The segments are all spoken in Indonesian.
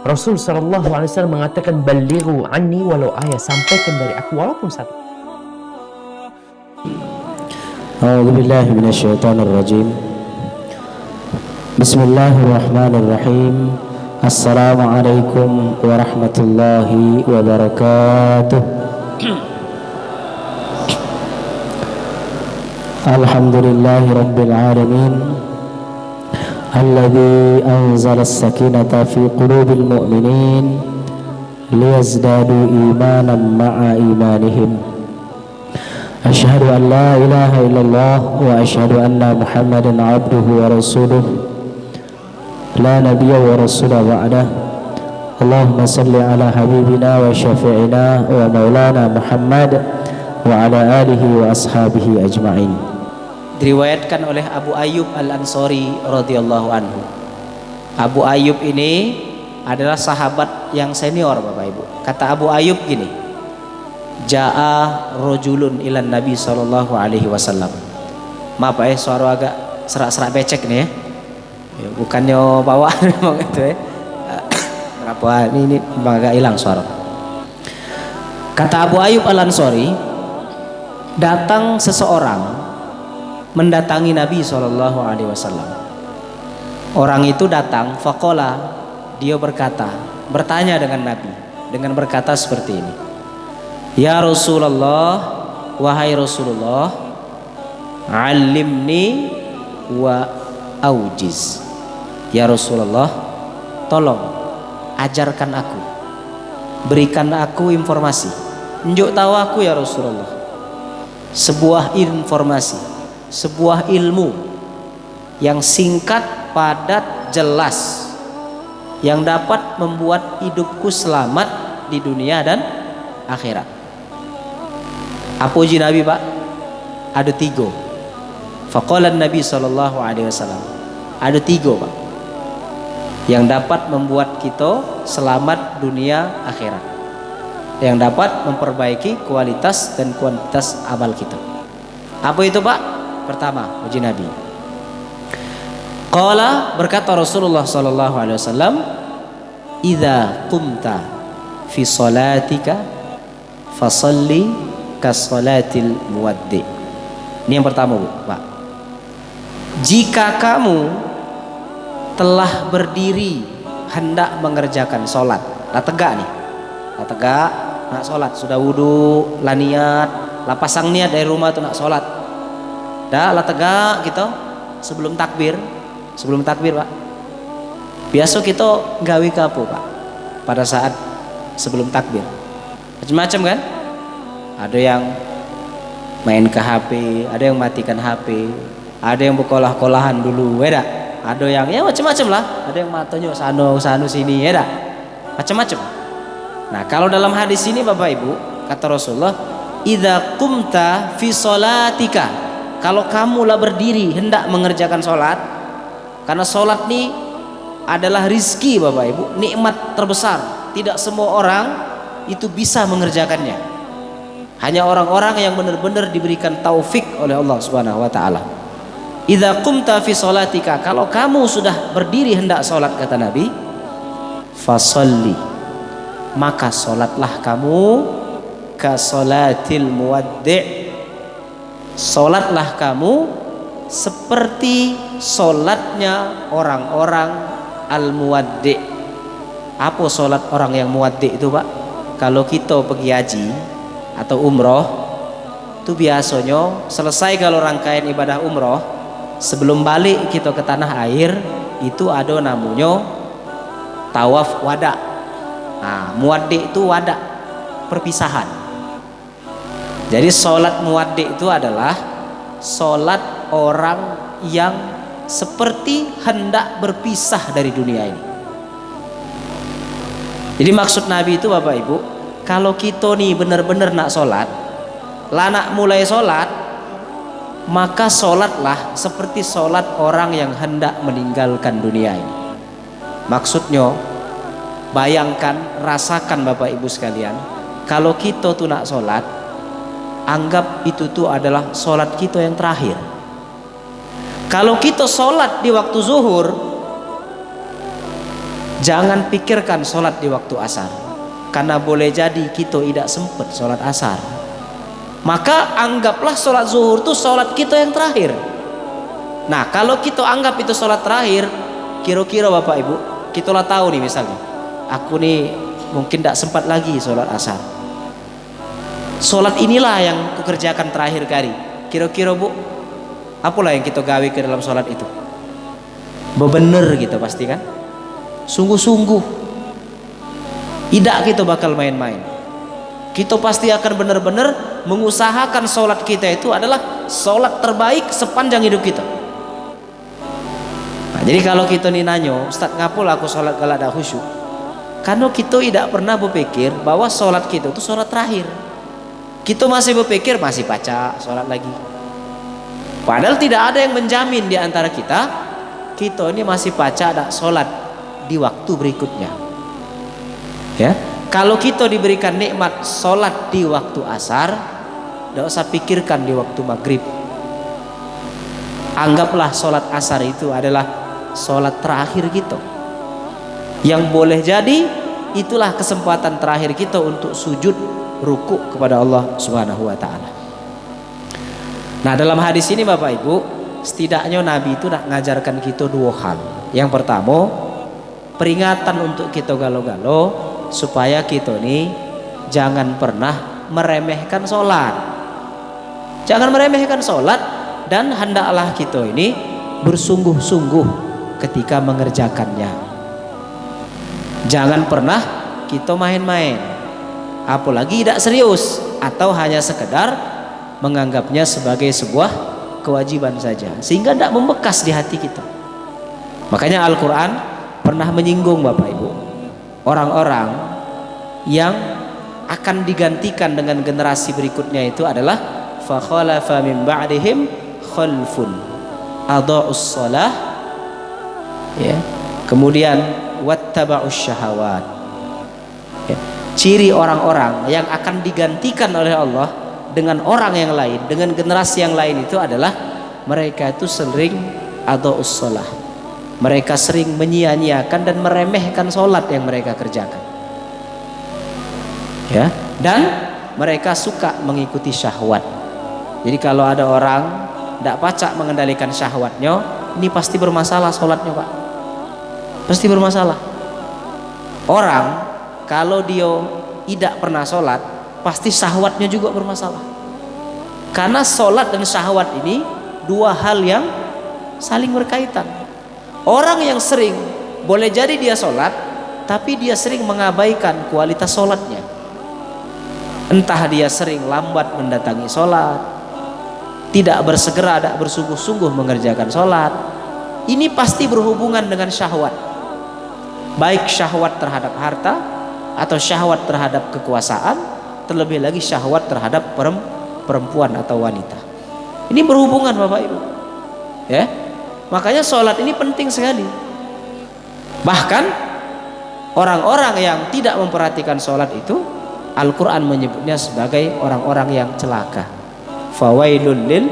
Rasul sallallahu alaihi wasallam mengatakan, "Ballighu anni walau ayat," sampaikan dari aku walaupun satu. A'udzu billahi minasyaitonir rajim. Bismillahirrahmanirrahim. Assalamualaikum warahmatullahi wabarakatuh. Alhamdulillahi rabbil alamin. Alladzi anzala as-sakinata fi qulubil mu'minin liyazdadu imanan ma'a imanihim. Asyhadu an la ilaha illallah wa asyhadu anna Muhammadan abduhu wa rasuluh. La nabiyya wa rasula ba'dah. Allahumma salli ala habibina wa syafi'ina wa maulana Muhammad wa ala alihi wa ashabihi ajma'in. Diriwayatkan oleh Abu Ayyub Al-Ansari radhiyallahu anhu. Abu Ayyub ini adalah sahabat yang senior, Bapak Ibu. Kata Abu Ayyub gini, Ja'a rojulun ilan Nabi sallallahu alaihi wasallam. Maaf suara agak serak-serak becek nih ya. Bukannya bawaan memang itu ya. Kenapa ini agak hilang suara. Kata Abu Ayyub Al-Ansari, datang seseorang mendatangi Nabi sallallahu alaihi wasallam. Orang itu datang, faqala, dia bertanya dengan Nabi dengan berkata seperti ini. Ya Rasulullah, wahai Rasulullah, alimni wa aujiz. Ya Rasulullah, tolong ajarkan aku, berikan aku informasi, tunjuk tahu aku ya Rasulullah, sebuah informasi, sebuah ilmu yang singkat, padat, jelas, yang dapat membuat hidupku selamat di dunia dan akhirat. Apa uji Nabi, Pak? Ada 3. Faqala Nabi sallallahu alaihi wasallam, ada 3, Pak, yang dapat membuat kita selamat dunia akhirat, yang dapat memperbaiki kualitas dan kuantitas amal kita. Apa itu, Pak? Pertama, uji Nabi. Qala, berkata Rasulullah sallallahu alaihi wasallam, idza qumta fi salatika fasalli kasolatil muwaddi. Ini yang pertama, Bu, Pak. Jika kamu telah berdiri hendak mengerjakan sholat, lah tegak nih, lah tegak nak sholat, sudah wudu, lah niat, lah pasang niat dari rumah tuh nak sholat, dah lah tegak kita sebelum takbir, Pak. Biasa kita gawe ke apa, Pak, pada saat sebelum takbir? Macam-macam kan? Ada yang main ke HP, ada yang matikan HP, ada yang berkolah-kolahan dulu, ya dah. Ada yang ya macam-macam lah, ada yang matanya sanu sini, ya dah. Macam-macam. Nah, kalau dalam hadis ini Bapak Ibu, kata Rasulullah, idza qumta fi sholatika, kalau kamulah berdiri hendak mengerjakan sholat, karena sholat ini adalah rizki, Bapak Ibu, nikmat terbesar. Tidak semua orang itu bisa mengerjakannya. Hanya orang-orang yang benar-benar diberikan taufik oleh Allah Subhanahu wa taala. Idza qumta fi sholatika, kalau kamu sudah berdiri hendak sholat, kata Nabi, fasalli, maka sholatlah kamu ka sholatil muwaddi', sholatlah kamu seperti sholatnya orang-orang al-muwaddi'. Apa sholat orang yang muwaddi' itu, Pak? Kalau kita pergi haji atau umroh, itu biasanya selesai kalau rangkaian ibadah umroh, sebelum balik kita ke tanah air, itu ada namanya tawaf wada. Nah, muwaddi' itu wada, perpisahan. Jadi sholat muwaddi' itu adalah sholat orang yang seperti hendak berpisah dari dunia ini. Jadi maksud Nabi itu, Bapak Ibu, kalau kita nih benar-benar nak sholat, lah nak mulai sholat, maka sholatlah seperti sholat orang yang hendak meninggalkan dunia ini. Maksudnya, bayangkan, rasakan Bapak Ibu sekalian, kalau kita tuh nak sholat, anggap itu tuh adalah sholat kita yang terakhir. Kalau kita sholat di waktu zuhur, Jangan pikirkan sholat di waktu asar, karena boleh jadi kita tidak sempat sholat asar. Maka anggaplah sholat zuhur itu sholat kita yang terakhir. Nah kalau kita anggap itu sholat terakhir, kira-kira Bapak Ibu, kita lah tahu nih misalnya, aku nih mungkin tidak sempat lagi sholat asar. Sholat inilah yang kukerjakan terakhir kali. Kira-kira Bu, apalah yang kita gawe ke dalam sholat itu? Bebener gitu pasti kan? Sungguh-sungguh. Tidak kita bakal main-main. Kita pasti akan benar-benar mengusahakan sholat kita itu adalah sholat terbaik sepanjang hidup kita. Nah, jadi kalau kita nih nanyo, Ustaz ngapul aku sholat kalau ada khusyuk? Karena kita tidak pernah berpikir bahwa sholat kita itu sholat terakhir. Kita masih berpikir masih baca sholat lagi. Padahal tidak ada yang menjamin di antara kita ini masih baca ada sholat di waktu berikutnya. Ya, kalau kita diberikan nikmat sholat di waktu asar, tidak usah pikirkan di waktu maghrib. Anggaplah sholat asar itu adalah sholat terakhir kita. Yang boleh jadi itulah kesempatan terakhir kita untuk sujud rukuk kepada Allah Subhanahu wa taala. Nah, dalam hadis ini Bapak Ibu, setidaknya Nabi itu nak ngajarkan kita dua hal. Yang pertama, peringatan untuk kita galau-galau supaya kita nih jangan pernah meremehkan sholat. Jangan meremehkan sholat, dan hendaklah kita ini bersungguh-sungguh ketika mengerjakannya. Jangan pernah kita main-main, apalagi tidak serius atau hanya sekedar menganggapnya sebagai sebuah kewajiban saja, sehingga tidak membekas di hati kita. Makanya Al-Quran pernah menyinggung Bapak Ibu, orang-orang yang akan digantikan dengan generasi berikutnya itu adalah fa khalafa min ba'dihim khalfun adha'us shalah, ya, kemudian wattaba'us syahawat. Ya. Ciri orang-orang yang akan digantikan oleh Allah dengan orang yang lain, dengan generasi yang lain itu adalah mereka itu sering adha'us shalah. Mereka sering menyia-nyiakan dan meremehkan sholat yang mereka kerjakan. Ya, dan mereka suka mengikuti syahwat. Jadi kalau ada orang tidak pacak mengendalikan syahwatnya, ini pasti bermasalah sholatnya Pak. Pasti bermasalah. Orang kalau dia tidak pernah sholat, pasti syahwatnya juga bermasalah. Karena sholat dan syahwat ini dua hal yang saling berkaitan. Orang yang sering, boleh jadi dia sholat, tapi dia sering mengabaikan kualitas sholatnya. Entah dia sering lambat mendatangi sholat, tidak bersegera, tidak bersungguh-sungguh mengerjakan sholat. Ini pasti berhubungan dengan syahwat, baik syahwat terhadap harta atau syahwat terhadap kekuasaan, terlebih lagi syahwat terhadap perempuan atau wanita. Ini berhubungan Bapak Ibu, ya. Makanya sholat ini penting sekali. Bahkan orang-orang yang tidak memperhatikan sholat itu, Al-Quran menyebutnya sebagai orang-orang yang celaka. Fawailul lil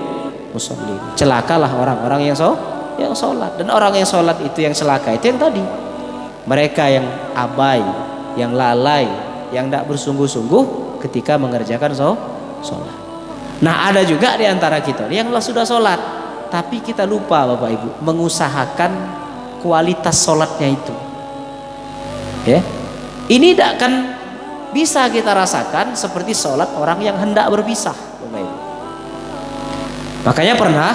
musallin. Celakalah orang-orang yang sholat. Dan orang yang sholat itu yang celaka itu yang tadi, mereka yang abai, yang lalai, yang tidak bersungguh-sungguh ketika mengerjakan sholat. Nah, ada juga di antara kita yang sudah sholat, tapi kita lupa Bapak Ibu mengusahakan kualitas sholatnya itu. Ya, ini tidak akan bisa kita rasakan seperti sholat orang yang hendak berpisah, Bapak Ibu. Makanya pernah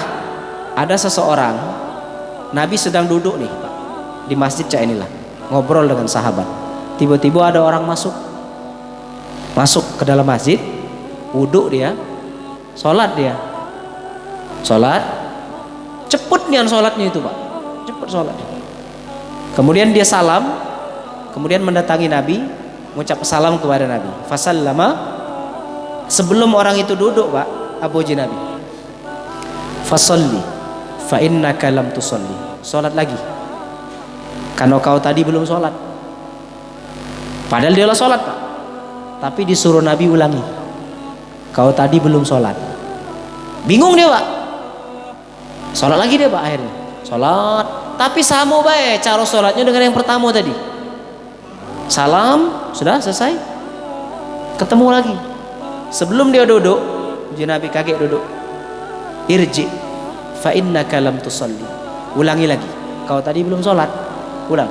ada seseorang, Nabi sedang duduk nih Pak, di masjid cak inilah, ngobrol dengan sahabat. Tiba-tiba ada orang masuk ke dalam masjid, wudhu dia, sholat dia, sholat. Cepet nih sholatnya itu Pak, cepet sholat. Kemudian dia salam, kemudian mendatangi Nabi, mengucap salam kepada Nabi. Fasallama, sebelum orang itu duduk Pak, apuji Nabi. Fasalli, fa innaka lam tusalli. Sholat lagi, karena kau tadi belum sholat. Padahal dia lah sholat Pak, tapi disuruh Nabi ulangi. Kau tadi belum sholat. Bingung dia Pak. Sholat lagi dia Pak, akhirnya sholat, tapi sama baik cara sholatnya dengan yang pertama tadi. salam, sudah selesai, ketemu lagi. Sebelum dia duduk, Nabi kaget duduk. Irji fa innaka lam tusalli. Ulangi lagi, kau tadi belum sholat. Ulang.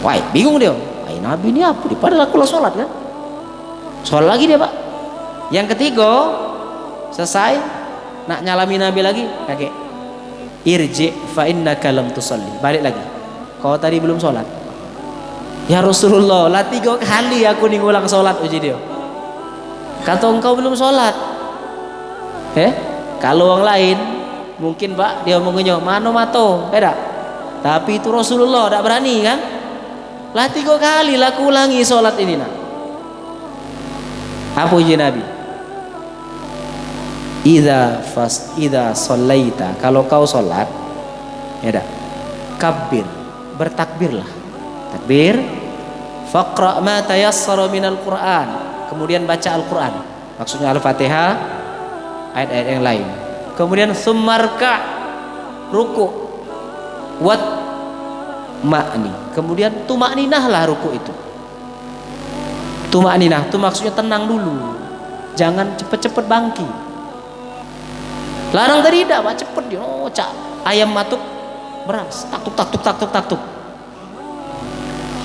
Wah, bingung dia. Wah, Nabi ini apa? Padahal aku lah sholat kan. Sholat lagi dia, Pak. Yang ketiga, selesai, nak nyalami Nabi lagi, kaget. Irji fa innaka lam tusalli. Balik lagi. Kau tadi belum sholat. Ya Rasulullah, lah 3 kali aku nih ngulang sholat, uji dia. Kata engkau belum sholat. Kalau orang lain mungkin Pak dia mengunyah mano mato, beda. Tapi itu Rasulullah tidak berani kan? Lah 3 kali lah aku ulangi sholat ini nak. Apa uji Nabi? Idza shallaita, kalau kau sholat, ya dah, kabbir, bertakbirlah. Takbir, faqra ma tayassara minal Qur'an, kemudian baca Al-Qur'an, maksudnya Al-Fatihah, ayat-ayat yang lain. Kemudian summarka, ruku, wat ma'ni, kemudian tumakninahlah ruku itu. Tumakninah itu maksudnya tenang dulu, jangan cepet-cepet bangkit. Larang tadi tidak, Pak, cepet dia. Oh, cak ayam matuk beras, taktuk.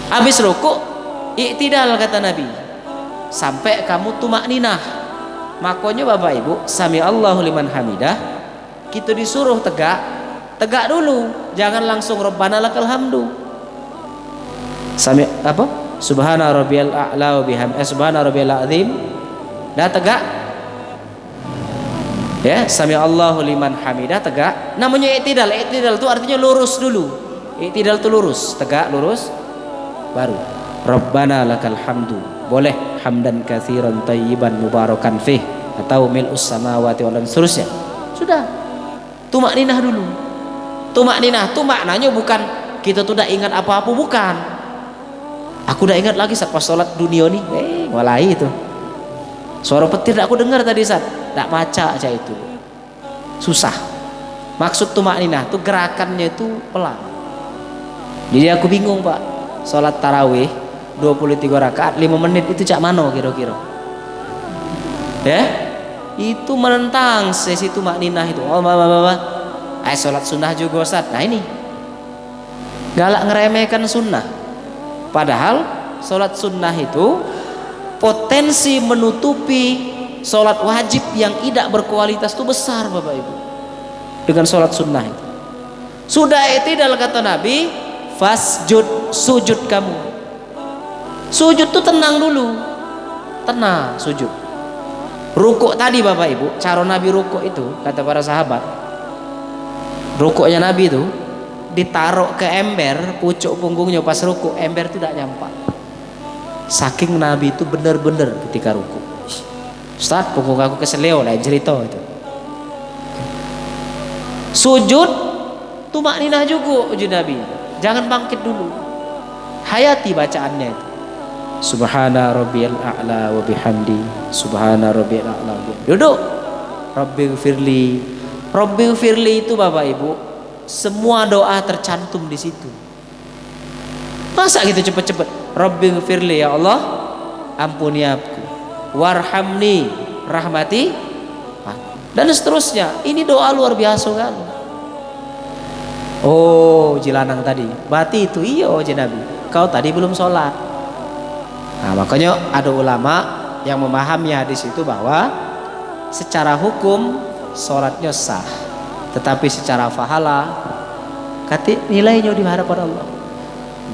Habis ruku, i'tidal kata Nabi. Sampai kamu tumakninah. Makanya Bapak Ibu, sami Allahu liman hamidah, kita disuruh tegak dulu. Jangan langsung Rabbana lakal hamdu. Sami apa? Subhana rabbiyal a'la wa bihamdihi, subhana rabbiyal azim. Dah tegak. Ya, sami Allahu liman hamidah, tegak. Namanya i'tidal. I'tidal itu artinya lurus dulu. I'tidal itu lurus, tegak, lurus. Baru Rabbana lakal hamdu, boleh hamdan katsiran thayyiban mubarakan fih atau mil'us samawati wal ardi, seterusnya. Sudah, tumakninah dulu. Tumakninah itu maknanya bukan kita tuh tidak ingat apa-apa, bukan. Aku udah ingat lagi saat pas sholat dunia nih, mulai itu suara petir aku dengar tadi saat tidak baca aja itu susah. Maksud tumakninah itu gerakannya itu pelan. Jadi aku bingung, Pak. Sholat tarawih 23 rakaat 5 menit itu cak mano kira-kira? Ya, itu menentang sesi tumakninah itu. Oh, sholat sunnah juga Ustaz. Nah ini galak ngeremehkan sunnah. Padahal sholat sunnah itu potensi menutupi sholat wajib yang tidak berkualitas itu besar, Bapak Ibu. Dengan sholat sunnah itu sudah i'tidal kata Nabi, fasjud, sujud kamu. Sujud tuh tenang dulu, tenang sujud. Rukuk tadi Bapak Ibu, cara Nabi rukuk itu kata para sahabat, rukuknya Nabi itu ditaruh ke ember, pucuk punggungnya pas rukuk, ember itu tidak nyampak. Saking Nabi itu benar-benar ketika rukuk. Ustaz, punggung aku keseleo lah cerita itu. Sujud tumakninah juga uji Nabi. Jangan bangkit dulu, hayati bacaannya itu. Subhana rabbiyal a'la wa bihamdi, subhana rabbiyal a'la wa bihamdi. Duduk. Rabbighfirli itu Bapak Ibu, semua doa tercantum di situ. Masa gitu cepet-cepet? Rabbighfirli, ya Allah, ampuni aku. Warhamni, rahmati aku. Dan seterusnya. Ini doa luar biasa kan? Oh, jilanang tadi berarti itu iya Nabi, kau tadi belum sholat. Nah, makanya ada ulama yang memahami hadis itu bahwa secara hukum sholatnya sah, tetapi secara pahala nilainya di hadapan Allah.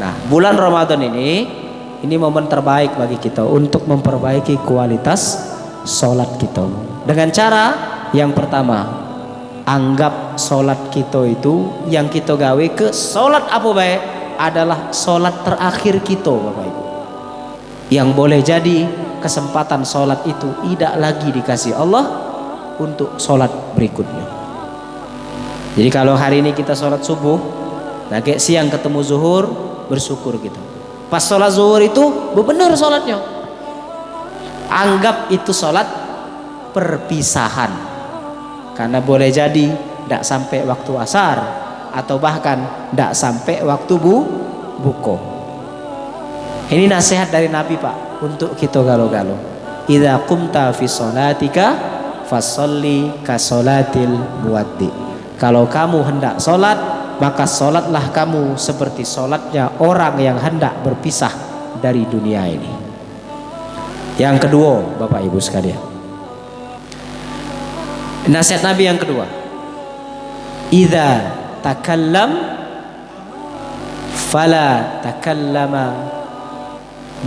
Nah, bulan Ramadan ini momen terbaik bagi kita untuk memperbaiki kualitas sholat kita dengan cara yang pertama, anggap sholat kita itu yang kita gawe ke sholat apa baik adalah sholat terakhir kita Bapak Ibu, yang boleh jadi kesempatan sholat itu tidak lagi dikasih Allah untuk sholat berikutnya. Jadi kalau hari ini kita sholat subuh, nah kayak siang ketemu zuhur, bersyukur kita. Pas sholat zuhur itu benar sholatnya, anggap itu sholat perpisahan. Karena boleh jadi tidak sampai waktu asar atau bahkan tidak sampai waktu buko. Ini nasihat dari Nabi Pak untuk kita galau-galau. Idza qumta fi sholatika fasolli ka sholatil muwaddi. Kalau kamu hendak sholat, maka sholatlah kamu seperti sholatnya orang yang hendak berpisah dari dunia ini. Yang kedua, Bapak Ibu sekalian, nasihat Nabi yang kedua, idza takallam fala takallama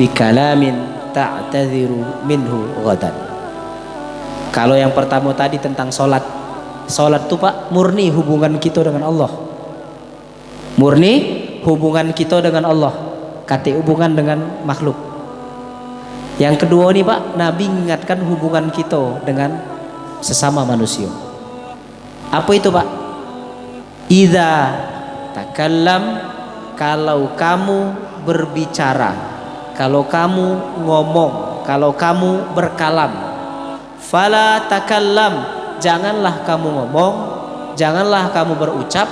bikalamin ta'tadhiru minhu ghadan. Kalau yang pertama tadi tentang sholat itu Pak murni hubungan kita dengan Allah, murni hubungan kita dengan Allah, kata hubungan dengan makhluk. Yang kedua nih Pak, Nabi mengingatkan hubungan kita dengan sesama manusia. Apa itu Pak? Idza takallam, kalau kamu berbicara, kalau kamu ngomong, kalau kamu berkalam. Fala takallam, janganlah kamu ngomong, janganlah kamu berucap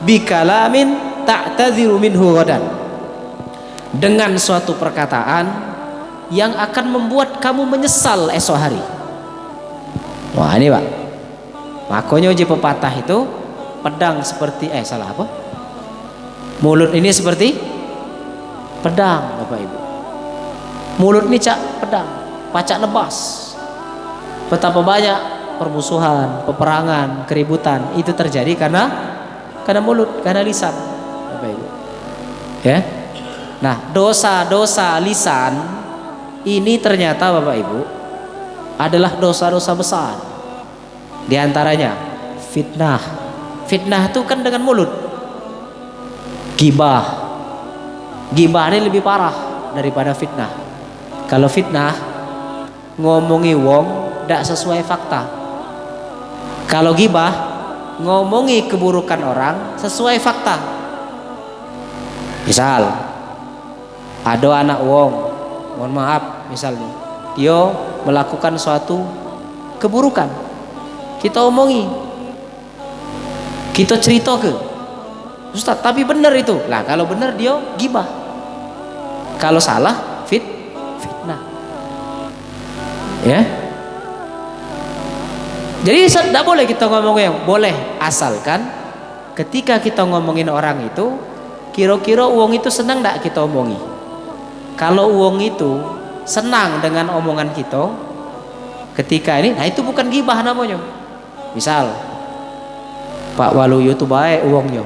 bikalamin ta'tadhiru minhu ghadan, dengan suatu perkataan yang akan membuat kamu menyesal esok hari. Wah ini Pak, makanya uji pepatah itu pedang seperti salah apa? Mulut ini seperti pedang Bapak Ibu. Mulut ini cak pedang, pacak nebas. Betapa banyak permusuhan, peperangan, keributan itu terjadi karena mulut, karena lisan Bapak Ibu. Ya. Nah, dosa-dosa lisan ini ternyata Bapak Ibu adalah dosa-dosa besar. Di antaranya fitnah. Fitnah itu kan dengan mulut. Gibah. Gibah ini lebih parah daripada fitnah. Kalau fitnah ngomongi wong tidak sesuai fakta. Kalau gibah ngomongi keburukan orang sesuai fakta. Misal ada anak wong, mohon maaf misalnya, dia melakukan suatu keburukan, kita omongi, kita cerita ke Ustaz, tapi benar itu lah. Kalau benar dia gibah, kalau salah fitnah. Ya, jadi tidak boleh kita ngomongin yang boleh, asalkan ketika kita ngomongin orang itu kira-kira uang itu senang tidak kita omongi. Kalau uang itu senang dengan omongan kita ketika ini, nah itu bukan gibah namanya. Misal Pak Waluyo itu baik uangnya,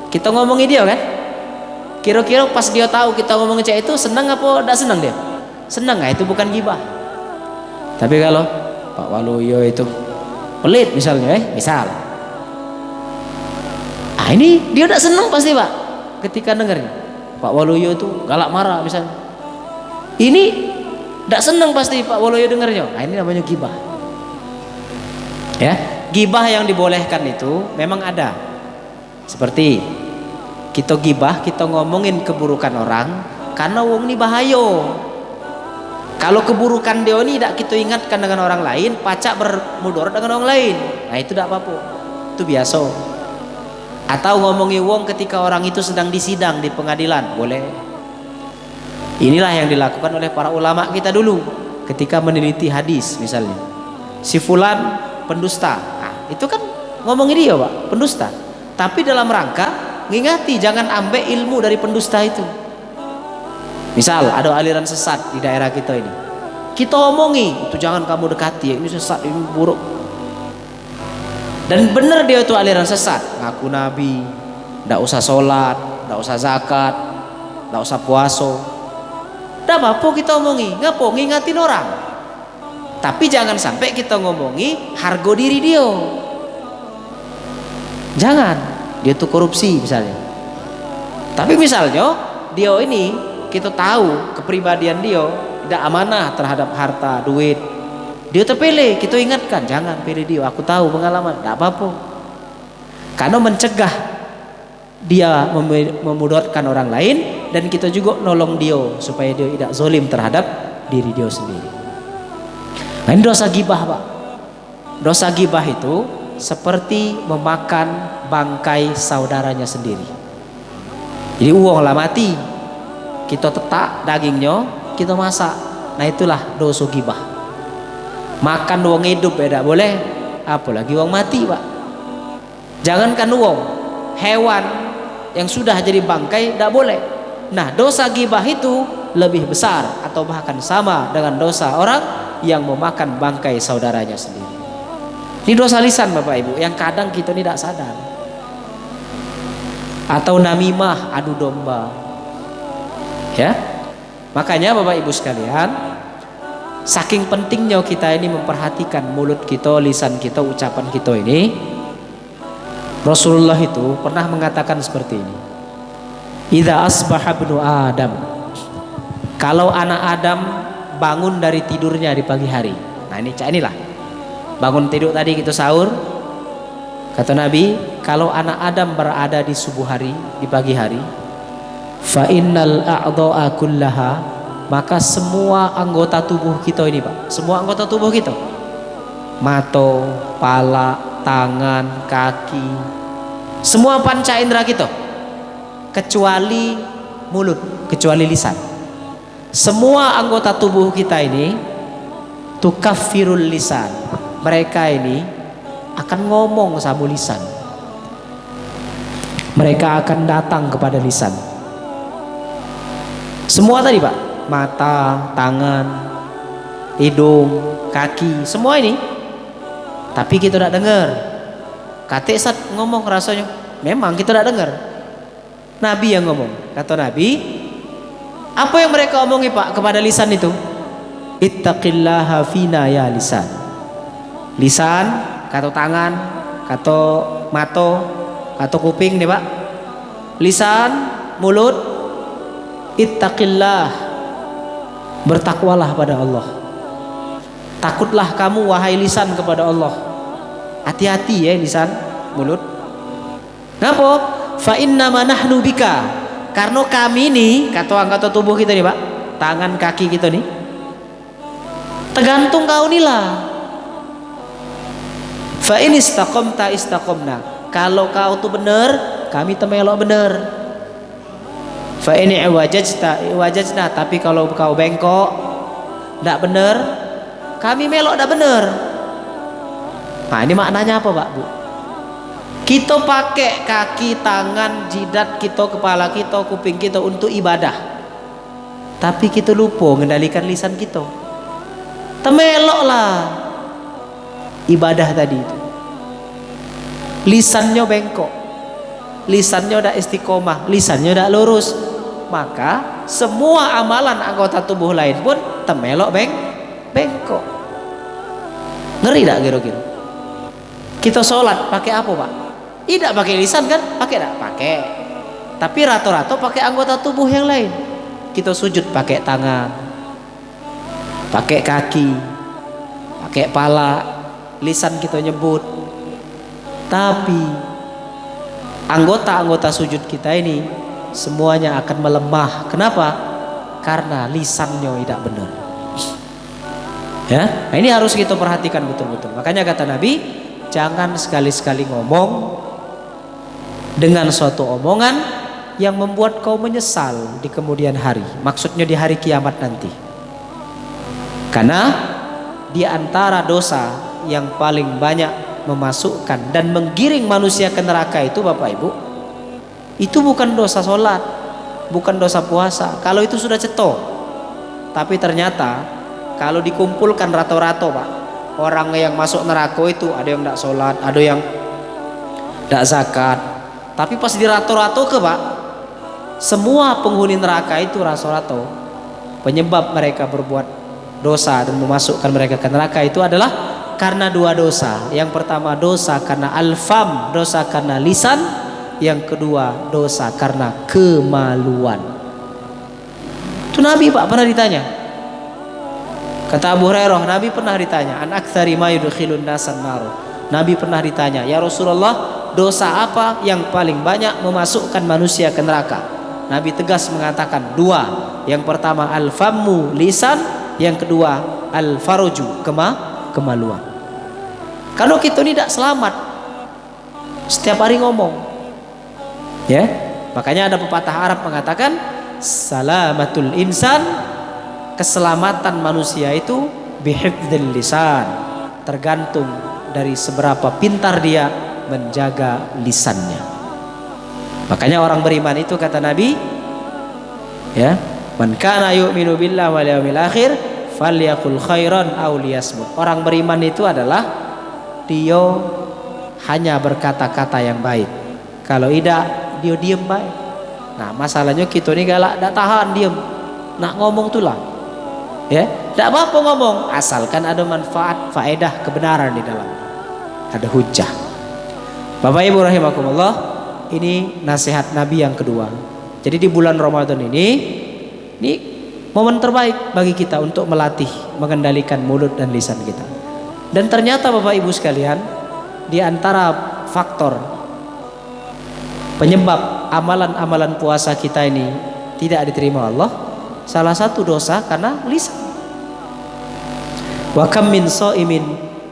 kita ngomongin dia kan, kira-kira pas dia tahu kita ngomongin cewek itu senang apa tidak senang dia? Senang, nah itu bukan gibah. Tapi kalau Pak Waluyo itu pelit misalnya, misal, ini dia tidak senang pasti Pak ketika dengarnya. Pak Waluyo itu galak marah misalnya, ini tidak senang pasti Pak Waluyo dengarnya. Nah ini namanya gibah. Ya, gibah yang dibolehkan itu memang ada. Seperti kita gibah, kita ngomongin keburukan orang karena wong ini bahaya. Kalau keburukan dia ini tidak kita ingatkan dengan orang lain, pacak bermudarat dengan orang lain. Nah itu tidak apa-apa, itu biasa. Atau ngomongi wong ketika orang itu sedang disidang di pengadilan, boleh. Inilah yang dilakukan oleh para ulama kita dulu ketika meneliti hadis. Misalnya si fulan pendusta, nah, itu kan ngomongin dia Pak, pendusta, tapi dalam rangka ngingati jangan ambil ilmu dari pendusta itu. Misal ada aliran sesat di daerah kita ini, kita omongi itu jangan kamu dekati, ini sesat, ini buruk. Dan benar dia itu aliran sesat, ngaku nabi, tidak usah sholat, tidak usah zakat, tidak usah puasa, tidak apa-apa kita omongi, ngapo ngingatin orang. Tapi jangan sampai kita ngomongi harga diri dia. Jangan, dia tuh korupsi misalnya. Tapi misalnya dia ini kita tahu kepribadian dia tidak amanah terhadap harta, duit, dia terpilih, kita ingatkan jangan pilih dia, aku tahu pengalaman, tidak apa-apa. Karena mencegah dia memudaratkan orang lain, dan kita juga nolong dia supaya dia tidak zalim terhadap diri dia sendiri. Nah, ini dosa gibah Pak. Dosa gibah itu seperti memakan bangkai saudaranya sendiri. Jadi uang lah mati, kita tetak dagingnya, kita masak. Nah itulah dosa gibah. Makan wong hidup beda boleh, apalagi wong mati pak. Jangankan wong, hewan yang sudah jadi bangkai tidak boleh. Nah dosa gibah itu lebih besar atau bahkan sama dengan dosa orang yang memakan bangkai saudaranya sendiri. Ini dosa lisan bapak ibu yang kadang kita tidak sadar. Atau namimah, adu domba. Ya, makanya bapak ibu sekalian, saking pentingnya kita ini memperhatikan mulut kita, lisan kita, ucapan kita ini. Rasulullah itu pernah mengatakan seperti ini. Idza asbaha ibnu Adam, kalau anak Adam bangun dari tidurnya di pagi hari. Nah inilah bangun tidur tadi kita sahur. Kata Nabi, kalau anak Adam berada di subuh hari, di pagi hari, fa innal a'dha'a kullaha, maka semua anggota tubuh kita ini pak, semua anggota tubuh kita, mata, pala, tangan, kaki, semua panca indera kita, kecuali mulut, kecuali lisan. Semua anggota tubuh kita ini tukaffirul lisan. Mereka ini akan ngomong sama lisan. Mereka akan datang kepada lisan. Semua tadi pak, mata, tangan, hidung, kaki, semua ini. Tapi kita tidak dengar. Kate saat ngomong rasanya, memang kita tidak dengar. Nabi yang ngomong. Kata Nabi, apa yang mereka omongi pak kepada lisan itu? Ittaqillaha fina ya lisan. Lisan, kata tangan, kata mata, kata kuping nih pak. Lisan, mulut, ittaqillah, bertakwalah pada Allah. Takutlah kamu wahai lisan kepada Allah. Hati-hati ya lisan, mulut. Kenapa? Fa innama nahnu bika, karena kami nih, kata anggota tubuh kita nih pak, tangan kaki kita nih, tergantung kau nih lah. Fa in istaqamta istaqamna, kalau kau tuh benar, kami temelok benar. Fa in iwajajna, tapi kalau kau bengkok, tidak benar, kami melok tidak benar. Nah ini maknanya apa pak bu? Kita pakai kaki, tangan, jidat kita, kepala kita, kuping kita untuk ibadah, tapi kita lupa mengendalikan lisan kita. Temeloklah ibadah tadi itu. Lisannya bengkok, lisannya udah istiqomah, lisannya udah lurus, maka semua amalan anggota tubuh lain pun temelok bengkok. Ngeri tak kira-kira? Kita sholat pakai apa pak? Tidak pakai lisan kan? Pakai tak? Pakai. Tapi rata-rata pakai anggota tubuh yang lain. Kita sujud pakai tangan, pakai kaki, pakai pala, lisan kita nyebut. Tapi anggota-anggota sujud kita ini semuanya akan melemah. Kenapa? Karena lisannya tidak benar. Ya, nah ini harus kita perhatikan betul-betul. Makanya kata Nabi, jangan sekali-sekali ngomong dengan suatu omongan yang membuat kau menyesal di kemudian hari. Maksudnya di hari kiamat nanti. Karena di antara dosa yang paling banyak memasukkan dan menggiring manusia ke neraka itu bapak ibu, itu bukan dosa sholat, bukan dosa puasa. Kalau itu sudah ceto. Tapi ternyata kalau dikumpulkan rata-rata pak, orang yang masuk neraka itu ada yang tidak sholat, ada yang tidak zakat. Tapi pas di rata-rata ke pak, semua penghuni neraka itu rata-rata penyebab mereka berbuat dosa dan memasukkan mereka ke neraka itu adalah karena dua dosa. Yang pertama dosa karena al-fam, dosa karena lisan. Yang kedua dosa karena kemaluan. Itu Nabi pak pernah ditanya. Kata Abu Hurairah, Nabi pernah ditanya, an aktsari ma yudkhilun nasan nar. Nabi pernah ditanya, ya Rasulullah, dosa apa yang paling banyak memasukkan manusia ke neraka? Nabi tegas mengatakan dua. Yang pertama al-fammu, lisan. Yang kedua al-faruju, kemaluan. Kalau kita tidak selamat, setiap hari ngomong, ya. Makanya ada pepatah Arab mengatakan, salamatul insan, keselamatan manusia itu bihifdzil lisan, tergantung dari seberapa pintar dia menjaga lisannya. Makanya orang beriman itu kata Nabi, ya, man kana yu'minu billahi wal yawmil akhir falyaqul khairan aw liyasmut. Orang beriman itu adalah dia hanya berkata-kata yang baik. Kalau tidak, dia diam baik. Nah, masalahnya kita ini galak, tak tahan diam. Nak ngomong tuh lah. Ya, tak apa-apa ngomong, asalkan ada manfaat, faedah, kebenaran di dalam. Ada hujah. Bapak Ibu rahimakumullah, ini nasihat Nabi yang kedua. Jadi di bulan Ramadan ini momen terbaik bagi kita untuk melatih mengendalikan mulut dan lisan kita. Dan ternyata Bapak Ibu sekalian, di antara faktor penyebab amalan-amalan puasa kita ini tidak diterima Allah, salah satu dosa karena lisan. Wa kam min shaimin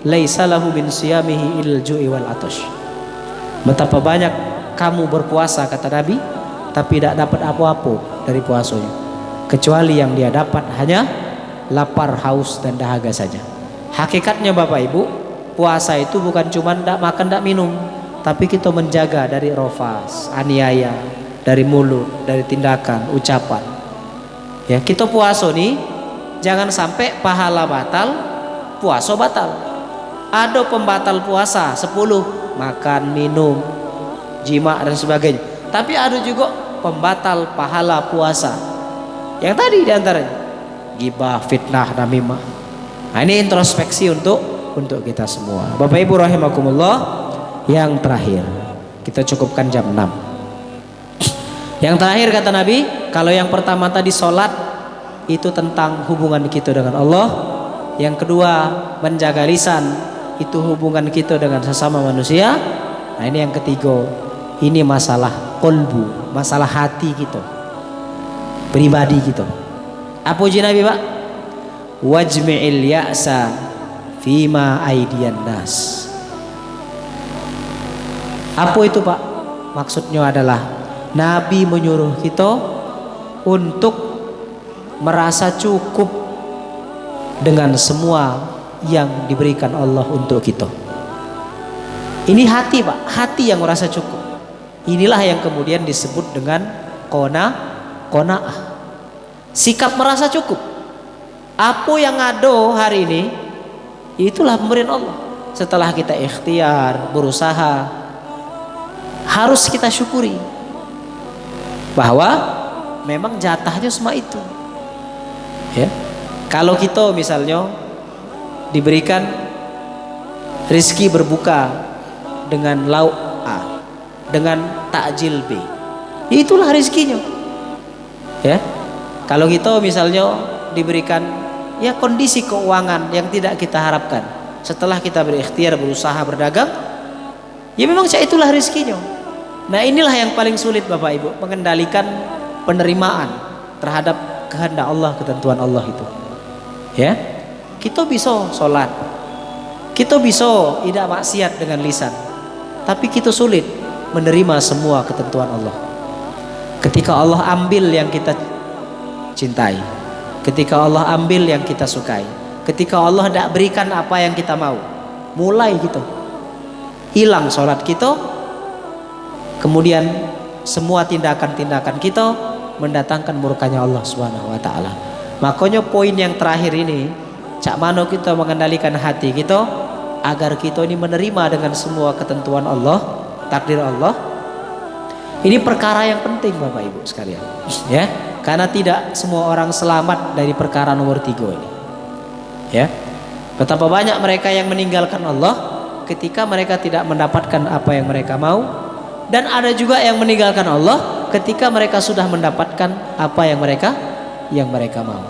laisa lahu min siyamihi il ju'i wal atash. Betapa banyak kamu berpuasa kata Nabi, tapi tidak dapat apa-apa dari puasanya, kecuali yang dia dapat hanya lapar, haus dan dahaga saja. Hakikatnya Bapak Ibu, puasa itu bukan cuma tidak makan, tidak minum, tapi kita menjaga dari rofas, aniaya, dari mulut, dari tindakan, ucapan. Ya, kita puasa nih jangan sampai pahala batal, puasa batal. Ada pembatal puasa 10, makan, minum, jima dan sebagainya. Tapi ada juga pembatal pahala puasa. Yang tadi diantaranya gibah, fitnah, namimah. Nah, ini introspeksi untuk kita semua. Bapak Ibu rahimakumullah, yang terakhir kita cukupkan jam 6. Yang terakhir kata Nabi, kalau yang pertama tadi sholat itu tentang hubungan kita dengan Allah, yang kedua menjaga lisan itu hubungan kita dengan sesama manusia. Nah, ini yang ketiga, ini masalah kolbu, masalah hati kita, pribadi kita. Apa uji Nabi Pak? Wajmi'il ya'sa fima aidian nas. Apa itu Pak? Maksudnya adalah Nabi menyuruh kita untuk merasa cukup dengan semua yang diberikan Allah untuk kita. Ini hati Pak, hati yang merasa cukup. Inilah yang kemudian disebut dengan qanaah. Sikap merasa cukup. Apa yang ada hari ini, itulah pemberian Allah. Setelah kita ikhtiar, berusaha, harus kita syukuri bahwa memang jatahnya semua itu. Ya. Kalau kita misalnya diberikan rezeki berbuka dengan lauk A, dengan takjil B, itulah rezekinya. Ya. Kalau kita misalnya diberikan ya kondisi keuangan yang tidak kita harapkan, setelah kita berikhtiar, berusaha, berdagang, ya memang itulah rezekinya. Nah, inilah yang paling sulit Bapak Ibu, mengendalikan penerimaan terhadap kehendak Allah, ketentuan Allah itu. Ya, kita bisa sholat, kita bisa tidak maksiat dengan lisan, tapi kita sulit menerima semua ketentuan Allah. Ketika Allah ambil yang kita cintai, ketika Allah ambil yang kita sukai, ketika Allah tidak berikan apa yang kita mau, mulai gitu hilang sholat kita, kemudian semua tindakan-tindakan kita mendatangkan murkanya Allah Subhanahu wa taala. Makanya poin yang terakhir ini, cak mano kita mengendalikan hati kita agar kita ini menerima dengan semua ketentuan Allah, takdir Allah. Ini perkara yang penting Bapak Ibu sekalian, ya, karena tidak semua orang selamat dari perkara nomor 3 ini. Ya, betapa banyak mereka yang meninggalkan Allah ketika mereka tidak mendapatkan apa yang mereka mau, dan ada juga yang meninggalkan Allah ketika mereka sudah mendapatkan apa yang mereka mau.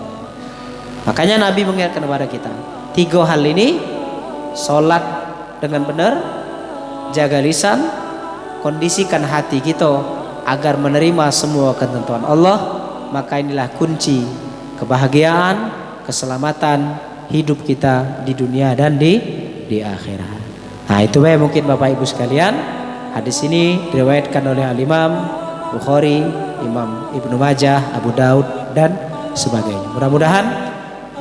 Makanya Nabi mengingatkan kepada kita 3 hal ini: sholat dengan benar, jaga lisan, kondisikan hati kita agar menerima semua ketentuan Allah. Maka inilah kunci kebahagiaan, keselamatan hidup kita di dunia dan di akhirat. Nah, itu mungkin Bapak Ibu sekalian, hadis ini diriwayatkan oleh Al-Imam Bukhari, Imam Ibnu Majah, Abu Daud dan sebagainya. Mudah-mudahan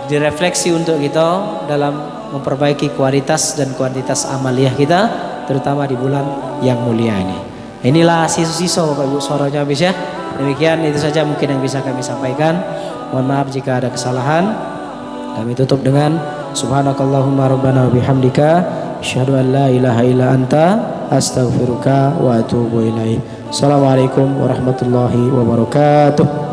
direfleksi untuk kita dalam memperbaiki kualitas dan kuantitas amaliyah kita, terutama di bulan yang mulia ini. Inilah sisa-sisa Bapak Ibu suaranya habis ya. Demikian itu saja mungkin yang bisa kami sampaikan. Mohon maaf jika ada kesalahan. Kami tutup dengan subhanakallahumma rabbana wa bihamdika asyhadu an la ilaha illa anta astaghfiruka wa atubu ilaik. Assalamualaikum warahmatullahi wabarakatuh.